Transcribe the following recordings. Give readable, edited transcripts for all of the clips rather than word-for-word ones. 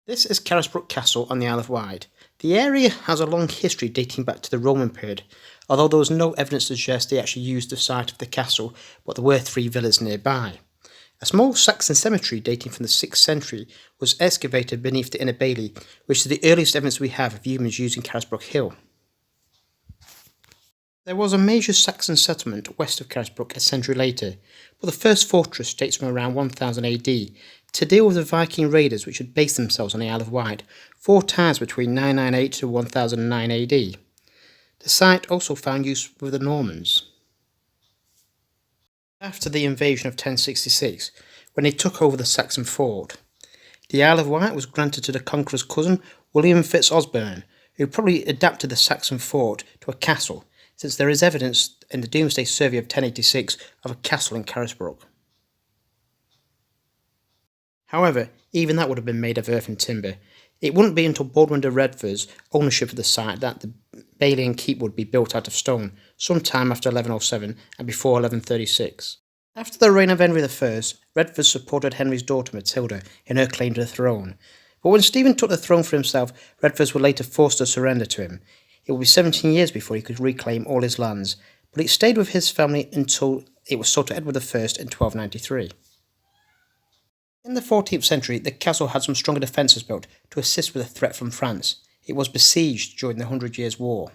This is Carisbrooke Castle on the Isle of Wight. The area has a long history dating back to the Roman period, although there was no evidence to suggest they actually used the site of the castle, but there were three villas nearby. A small Saxon cemetery dating from the 6th century was excavated beneath the inner bailey, which is the earliest evidence we have of humans using Carisbrooke Hill. There was a major Saxon settlement west of Carisbrooke a century later, but the first fortress dates from around 1000 AD to deal with the Viking raiders which had based themselves on the Isle of Wight 4 times between 998 to 1009 AD. The site also found use with the Normans. After the invasion of 1066, when they took over the Saxon fort, the Isle of Wight was granted to the conqueror's cousin William Fitz-Osbern, who probably adapted the Saxon fort to a castle, since there is evidence in the Domesday Survey of 1086 of a castle in Carisbrooke. However, even that would have been made of earth and timber. It wouldn't be until Baldwin de Redvers' ownership of the site that the bailey and keep would be built out of stone, sometime after 1107 and before 1136. After the reign of Henry I, Redvers supported Henry's daughter Matilda in her claim to the throne, but when Stephen took the throne for himself, Redvers were later forced to surrender to him. It would be 17 years before he could reclaim all his lands, but it stayed with his family until it was sold to Edward I in 1293. In the 14th century, the castle had some stronger defences built to assist with the threat from France. It was besieged during the Hundred Years' War.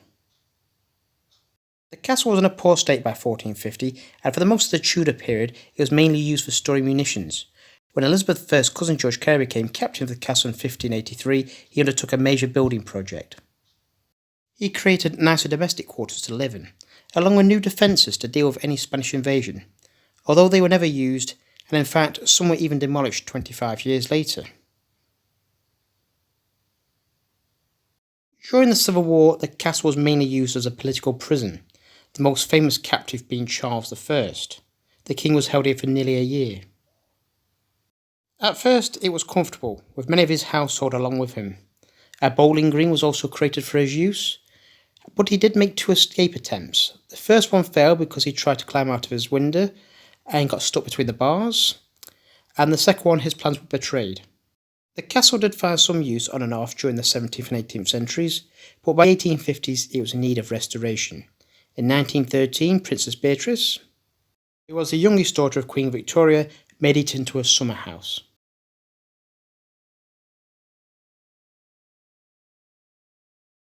The castle was in a poor state by 1450, and for the most of the Tudor period, it was mainly used for storing munitions. When Elizabeth I's cousin George Carey became captain of the castle in 1583, he undertook a major building project. He created nicer domestic quarters to live in, along with new defences to deal with any Spanish invasion, although they were never used, and in fact some were even demolished 25 years later. During the Civil War, the castle was mainly used as a political prison, the most famous captive being Charles I. The king was held here for nearly a year. At first it was comfortable, with many of his household along with him. A bowling green was also created for his use, but he did make 2 escape attempts. The first one failed because he tried to climb out of his window and got stuck between the bars, and the second one his plans were betrayed. The castle did find some use on and off during the 17th and 18th centuries, but by the 1850s it was in need of restoration. In 1913, Princess Beatrice, who was the youngest daughter of Queen Victoria, made it into a summer house.